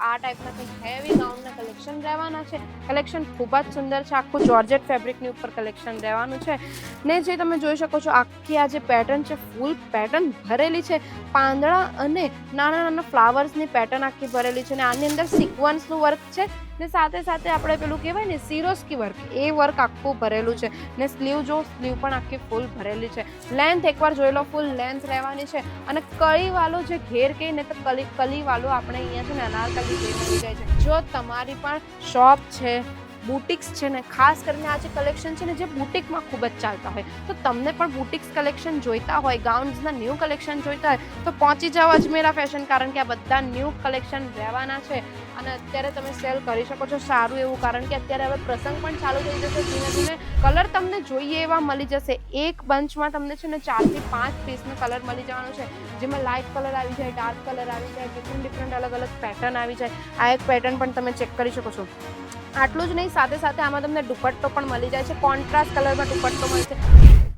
આ ટાઈપના કંઈક હેવી ગાઉનના કલેક્શન રહેવાના છે। કલેક્શન ખૂબ જ સુંદર છે, આખું જોર્જેટ ફેબ્રિકની ઉપર કલેક્શન રહેવાનું છે ને જે તમે જોઈ શકો છો આખી આ જે પેટર્ન છે ફૂલ પેટર્ન ભરેલી છે, પાંદડા અને નાના નાના ફ્લાવર્સની પેટર્ન આખી ભરેલી છે ને આની અંદર સિક્વન્સનું વર્ક છે ને સાથે સાથે આપણે પેલું કહેવાય ને સિરોસ્કી વર્ક, એ વર્ક આખું ભરેલું છે ને સ્લીવ જો સ્લીવ પણ આખી ફૂલ ભરેલી છે। લેન્થ એકવાર જોઈ લો, ફૂલ લેન્થ રહેવાની છે અને કળીવાળો જે ઘેર કહે ને તો કલીવાળો આપણે અહીંયા છે ને અનારકલી ઘેર મળી જાય છે। જો તમારી પણ શોપ છે, બુટિક્સ છે ને, ખાસ કરીને આ જે કલેક્શન છે ને જે બુટિકમાં ખૂબ જ ચાલતા હોય, તો તમને પણ બુટિક્સ કલેક્શન જોઈતા હોય, ગાઉન્સના ન્યૂ કલેક્શન જોઈતા હોય તો પહોંચી જાઓ અજમેરા ફેશન, કારણ કે આ બધા ન્યૂ કલેક્શન રહેવાના છે અને અત્યારે તમે સેલ કરી શકો છો સારું એવું, કારણ કે અત્યારે હવે પ્રસંગ પણ ચાલુ થઈ જશે ધીમે ધીમે। કલર તમને જોઈએ એવા મળી જશે, એક બંચમાં તમને છે ને 4 થી 5 પીસનો કલર મળી જવાનો છે, જેમાં લાઇટ કલર આવી જાય, ડાર્ક કલર આવી જાય, ડિફરન્ટ અલગ અલગ પેટર્ન આવી જાય। આ એક પેટર્ન પણ તમે ચેક કરી શકો છો। આટલું જ નહીં, સાથે સાથે આમાં તમને દુપટ્ટો પણ મળી જાય છે, કોન્ટ્રાસ્ટ કલરમાં દુપટ્ટો મળશે।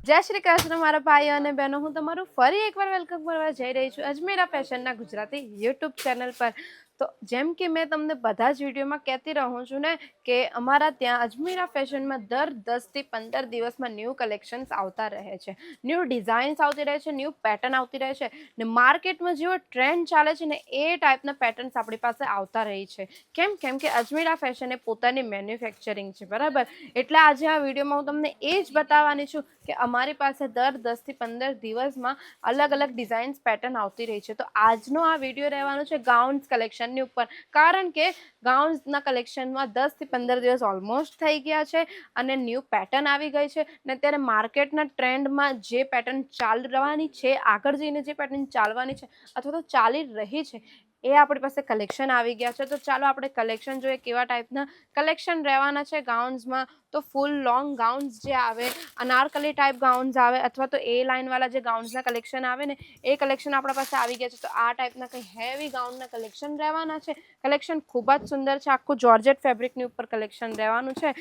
જય શ્રી કૃષ્ણ મારા ભાઈઓ અને બહેનો, હું તમારું ફરી એકવાર વેલકમ કરવા જઈ રહી છું અજમેરા ફેશનના ગુજરાતી યુટ્યુબ ચેનલ પર। તો જેમ કે મેં તમને બધા જ વિડીયોમાં કહેતી રહું છું ને કે અમારા ત્યાં અજમેરા ફેશનમાં દર 10 થી 15 દિવસમાં ન્યૂ કલેક્શન્સ આવતા રહે છે, ન્યૂ ડિઝાઇન્સ આવતી રહે છે, ન્યૂ પેટર્ન આવતી રહે છે ને માર્કેટમાં જેવો ટ્રેન્ડ ચાલે છે ને એ ટાઈપના પેટર્ન્સ આપણી પાસે આવતા રહી છે। કેમ કે અજમેરા ફેશન એ પોતાની મેન્યુફેક્ચરિંગ છે, બરાબર? એટલે આજે આ વિડીયોમાં હું તમને એ જ બતાવવાની છું કે અમારી પાસે દર 10 થી 15 દિવસમાં અલગ અલગ ડિઝાઇન્સ પેટર્ન આવતી રહી છે। તો આજનો આ વિડીયો રહેવાનો છે ગાઉન્સ કલેક્શનની ઉપર, કારણ કે ગાઉન્સના કલેક્શનમાં 10 થી 15 દિવસ ઓલમોસ્ટ થઈ ગયા છે અને ન્યૂ પેટર્ન આવી ગઈ છે ને અત્યારે માર્કેટના ટ્રેન્ડમાં જે પેટર્ન ચાલવાની છે, આગળ જઈને જે પેટર્ન ચાલવાની છે અથવા તો ચાલી રહી છે એ આપણી પાસે કલેક્શન આવી ગયા છે। તો ચાલો આપણે કલેક્શન જોઈએ કેવા ટાઈપના કલેક્શન રહેવાના છે ગાઉન્સમાં। તો ફૂલ લોંગ ગાઉન્સ જે આવે, અનારકલી ટાઈપ ગાઉન્સ આવે અથવા તો એ લાઇનવાળા જે ગાઉન્સના કલેક્શન આવે ને એ કલેક્શન આપણા પાસે આવી ગયા છે। તો આ ટાઈપના કંઈ હેવી ગાઉનના કલેક્શન રહેવાના છે, કલેક્શન ખૂબ જ સુંદર છે, આખું જોર્જેટ ફેબ્રિકની ઉપર કલેક્શન રહેવાનું છે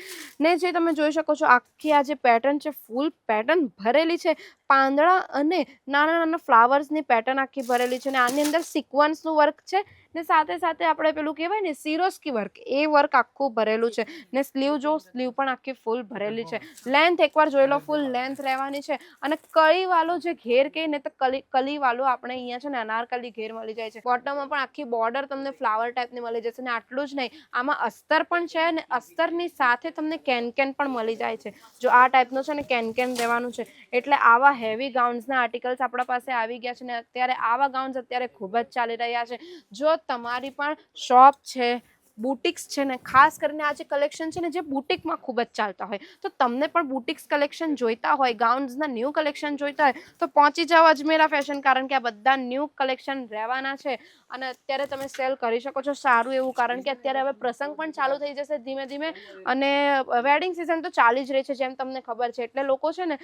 ને જે તમે જોઈ શકો છો આખી આ જે પેટર્ન છે ફૂલ પેટર્ન ભરેલી છે, પાંદડા અને નાના નાના ફ્લાવર્સની પેટર્ન આખી ભરેલી છે ને આની અંદર સિક્વન્સનું વર્ક છે ને સાથે સાથે આપણે પેલું કહેવાય ને સિરોસ્કી વર્ક, એ વર્ક આખું ભરેલું છે ને સ્લીવ જો સ્લીવ પણ આખી ફૂલ ભરેલી છે। લેન્થ એકવાર જોઈ લો, ફૂલ લેન્થ રહેવાની છે અને કળીવાળો જે ઘેર કહે ને તો કલીવાળો આપણે અહીંયા છે ને અનારકલી ઘેર મળી જાય છે। બોટમમાં પણ આખી બોર્ડર તમને ફ્લાવર ટાઈપની મળી જશે ને આટલું જ નહીં, આમાં અસ્તર પણ છે અને અસ્તરની સાથે તમને કેન પણ મળી જાય છે। જો આ ટાઈપનું છે ને કેન રહેવાનું છે, એટલે આવા હેવી ગાઉન્સના આર્ટિકલ્સ આપણા પાસે આવી ગયા છે ને અત્યારે આવા ગાઉન્સ અત્યારે ખૂબ જ ચાલી રહ્યા છે। જો તમારી પણ શોપ છે, બુટિક્સ છે ને, ખાસ કરીને આ જે કલેક્શન છે ને જે બુટિકમાં ખૂબ જ ચાલતા હોય, તો તમને પણ બુટિક્સ કલેક્શન જોઈતા હોય, ગાઉન્સના ન્યૂ કલેક્શન જોઈતા હોય તો પહોંચી જાઓ અજમેરા ફેશન, કારણ કે આ બધા ન્યૂ કલેક્શન રહેવાના છે અને અત્યારે તમે સેલ કરી શકો છો સારું એવું, કારણ કે અત્યારે હવે પ્રસંગ પણ ચાલુ થઈ જશે ધીમે ધીમે અને વેડિંગ સિઝન તો ચાલી જ રહી છે જેમ તમને ખબર છે, એટલે લોકો છે ને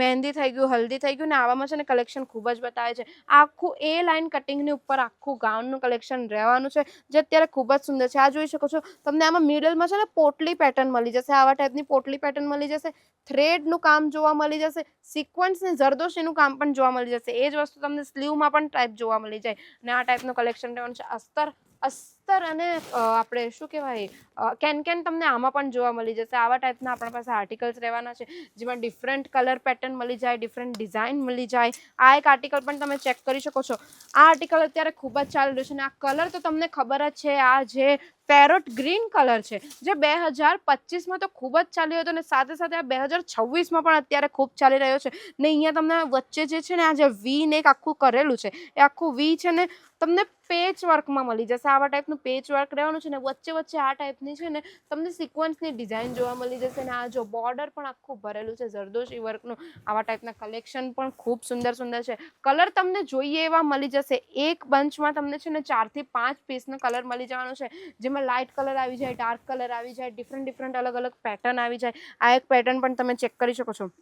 મહેંદી થઈ ગયું, હલ્દી થઈ ગયું ને આવામાં છે ને કલેક્શન ખૂબ જ બતાવે છે। આખું એ લાઇન કટિંગની ઉપર આખું ગાઉનનું કલેક્શન રહેવાનું છે જે અત્યારે ખૂબ જ સુંદર છે। આ જોઈ શકો છો તમને આમાં મિડલમાં છે ને પોટલી પેટર્ન મળી જશે, આવા ટાઈપની પોટલી પેટર્ન મળી જશે, થ્રેડનું કામ જોવા મળી જશે, સિક્વન્સ ને જરદોશીનું કામ પણ જોવા મળી જશે, એ જ વસ્તુ તમને સ્લીવમાં પણ ટાઈપ જોવા મળી જાય અને આ ટાઈપનું કલેક્શન રહેવાનું છે। અસ્તર અને આપણે શું કહેવાય કેન તમને આમાં પણ જોવા મળી જશે। આવા ટાઈપના આપણા પાસે આર્ટિકલ્સ રહેવાના છે જેમાં ડિફરન્ટ કલર પેટર્ન મળી જાય, ડિફરન્ટ ડિઝાઇન મળી જાય। આ એક આર્ટિકલ પણ તમે ચેક કરી શકો છો, આ આર્ટિકલ અત્યારે ખૂબ જ ચાલી રહ્યું છે અને આ કલર તો તમને ખબર જ છે, આ જે પેરોટ ગ્રીન કલર છે જે 2025માં તો ખૂબ જ ચાલ્યો હતો અને સાથે સાથે આ 2026માં પણ અત્યારે ખૂબ ચાલી રહ્યો છે ને અહીંયા તમને વચ્ચે જે છે ને આ જે વી ને એક આખું કરેલું છે, એ આખું વી છે ને તમને પેચ વર્કમાં મળી જશે। આવા ટાઈપનું પેચ વર્ક રહેવાનું છે ને વચ્ચે વચ્ચે આ ટાઈપની છે ને તમને સિક્વન્સની ડિઝાઇન જોવા મળી જશે અને આ જો બોર્ડર પણ આખું ભરેલું છે જરદોશી વર્કનું। આવા ટાઈપના કલેક્શન પણ ખૂબ સુંદર સુંદર છે, કલર તમને જોઈએ એવા મળી જશે, એક બંચમાં તમને છે ને 4 થી 5 પીસનો કલર મળી જવાનો છે, જેમાં લાઇટ કલર આવી જાય, ડાર્ક કલર આવી જાય, ડિફરન્ટ અલગ અલગ પેટર્ન આવી જાય। આ એક પેટર્ન પણ તમે ચેક કરી શકો છો।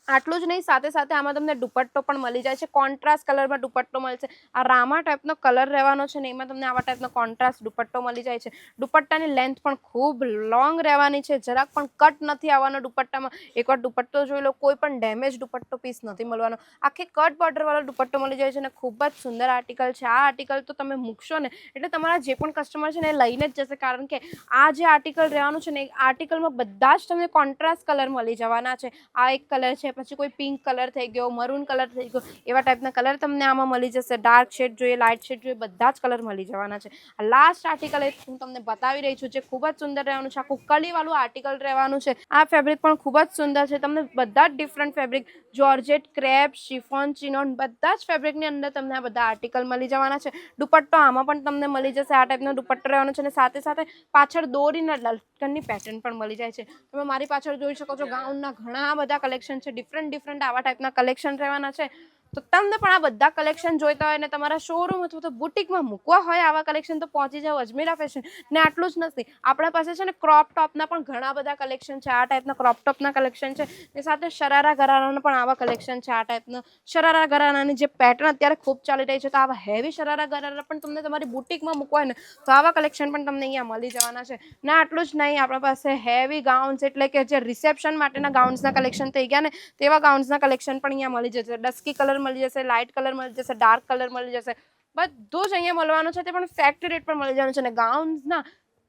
આટલું જ નહીં, સાથે સાથે આમાં તમને દુપટ્ટો પણ મળી જાય છે, કોન્ટ્રાસ્ટ કલરમાં દુપટ્ટો મળશે। આ રામા ટાઈપનો કલર રહેવાનો છે ને એમાં તમને આવા ટાઈપનો કોન્ટ્રાસ્ટ દુપટ્ટો મળી જાય છે। દુપટ્ટાની લેન્થ પણ ખૂબ લોંગ રહેવાની છે, જરાક પણ કટ નથી આવવાનો દુપટ્ટામાં। એકવાર દુપટ્ટો જોઈ લો, કોઈ પણ ડેમેજ દુપટ્ટો પીસ નથી મળવાનો, આખી કટ બોર્ડરવાળો દુપટ્ટો મળી જાય છે અને ખૂબ જ સુંદર આર્ટિકલ છે। આ આર્ટિકલ તો તમે મૂકશો ને એટલે તમારા જે પણ કસ્ટમર છે ને એ લઈને જ જશે, કારણ કે આ જે આર્ટિકલ રહેવાનું છે ને એ આર્ટિકલમાં બધા જ તમને કોન્ટ્રાસ્ટ કલર મળી જવાના છે। આ એક કલર છે, પછી કોઈ પિંક કલર થઈ ગયો, મરૂન કલર થઈ ગયો, એવા ટાઈપના કલર તમને આમાં મળી જશે। ડાર્ક શેડ જોઈએ, લાઇટ શેડ જોઈએ, બધા જ કલર મળી જવાના છે। આ લાસ્ટ આર્ટિકલ હું તમને બતાવી રહી છું, જે ખૂબ જ સુંદર રહેવાનું છે, આખું કલીવાળું આર્ટિકલ રહેવાનું છે। આ ફેબ્રિક પણ ખૂબ જ સુંદર છે, તમને બધા જ different fabric, georgette, crepe, chiffon, chinon, બધા જ ફેબ્રિકની અંદર તમને આ બધા આર્ટિકલ મળી જવાના છે। દુપટ્ટો આમાં પણ તમને મળી જશે, આ ટાઈપનો દુપટ્ટો રહેવાનો છે અને સાથે સાથે પાછળ દોરીના લટકનની પેટર્ન પણ મળી જાય છે। તમે મારી પાછળ જોઈ શકો છો, ગાઉનના ઘણા બધા કલેક્શન છે, ડિફરન્ટ આવા ટાઈપના કલેક્શન રહેવાના છે। તો તમને પણ આ બધા કલેક્શન જોઈતા હોય ને તમારા શોરૂમ અથવા તો બુટિકમાં મૂકવા હોય આવા કલેક્શન, તો પહોંચી જાઓ અજમેરા ફેશન। ને આટલું જ નથી, આપણા પાસે છે ને ક્રોપ ટોપના પણ ઘણા બધા કલેક્શન છે, આ ટાઈપના ક્રોપ ટોપના કલેક્શન છે, ને સાથે શરારા ગરારાના પણ આવા કલેક્શન છે। આ ટાઈપના શરારા ગરારાની જે પેટર્ન અત્યારે ખૂબ ચાલી રહી છે, તો આવા હેવી શરારા ગરારા પણ તમને તમારી બુટિકમાં મૂકવા હોય ને તો આવા કલેક્શન પણ તમને અહીંયા મળી જવાના છે। ના આટલું જ નહીં, આપણા પાસે હેવી ગાઉન્સ એટલે કે જે રિસેપ્શન માટેના ગાઉન્સના કલેક્શન થઈ ગયા ને તેવા ગાઉન્સના કલેક્શન પણ અહીંયા મળી જશે। ડસ્કી કલર મળી જશે, લાઇટ કલર મળી જશે, ડાર્ક કલર મળી જશે, બધું જ અહીંયા મળવાનું છે, તે પણ ફેક્ટરી રેટ પર મળી જવાનું છે। અને ગાઉન્સના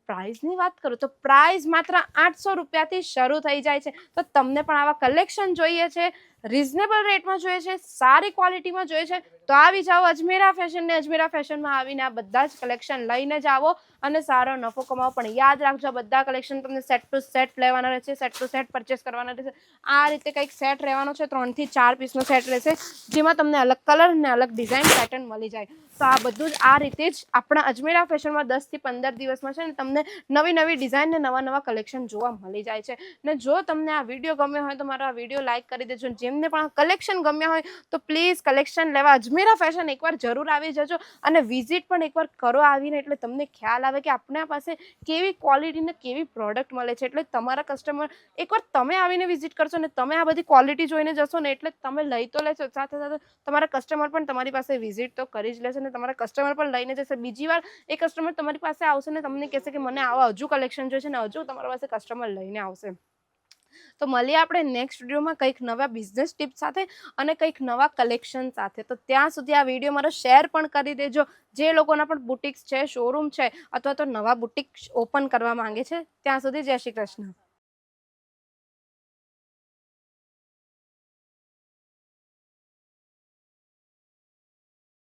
પ્રાઇસની વાત કરું તો પ્રાઇસ માત્ર 800 રૂપિયાથી શરૂ થઈ જાય છે। તો તમને પણ આવા કલેક્શન જોઈએ છે, રિઝનેબલ રેટમાં જોઈએ છે, સારી ક્વોલિટીમાં જોઈએ છે, તો આવી જાઓ અજમેરા ફેશન ને અજમેરા ફેશનમાં આવીને આ બધા જ કલેક્શન લઈને જ આવો અને સારો નફો કમાવો। પણ યાદ રાખજો, બધા કલેક્શન તમને સેટ ટુ સેટ લેવાના રહેશે, સેટ ટુ સેટ પરચેસ કરવાના રહેશે। આ રીતે કંઈક સેટ રહેવાનો છે, 3 થી 4 પીસનો સેટ રહેશે, જેમાં તમને અલગ કલર અને અલગ ડિઝાઇન પેટર્ન મળી જાય। તો આ બધું જ આ રીતે જ આપણા અજમેરા ફેશનમાં 10 થી 15 દિવસમાં છે ને તમને નવી ડિઝાઇન ને નવા કલેક્શન જોવા મળી જાય છે। ને જો તમને આ વિડીયો ગમ્યો હોય તો મારો આ વિડીયો લાઇક કરી દેજો, જેમને પણ કલેક્શન ગમ્યા હોય તો પ્લીઝ કલેક્શન લેવા અજમેરા ફેશન એકવાર જરૂર આવી જજો અને વિઝિટ પણ એકવાર કરો આવીને, એટલે તમને ખ્યાલ આવે કે આપણા પાસે કેવી ક્વોલિટી ને કેવી પ્રોડક્ટ મળે છે। એટલે તમારા કસ્ટમર એકવાર તમે આવીને વિઝિટ કરશો ને, તમે આ બધી ક્વોલિટી જોઈને જશો ને, એટલે તમે લઈ તો લેશો, સાથે સાથે તમારા કસ્ટમર પણ તમારી પાસે વિઝિટ તો કરી જ લેશે ને તમારા કસ્ટમર પણ લઈને જશે। બીજી વાર એ કસ્ટમર તમારી પાસે આવશે ને તમને કહેશે કે મને આવા હજુ કલેક્શન જોઈએ છે ને હજુ તમારા પાસે કસ્ટમર લઈને આવશે। તો મળીએ આપણે નેક્સ્ટ વિડીયોમાં કંઈક નવા બિઝનેસ ટિપ્સ સાથે અને કંઈક નવા કલેક્શન સાથે। તો ત્યાં સુધી આ વિડીયો મારો શેર પણ કરી દેજો, જે લોકોના પણ બુટિક્સ છે, શોરૂમ છે અથવા તો નવા બુટિક ઓપન કરવા માંગે છે। ત્યાં સુધી જય શ્રી કૃષ્ણ।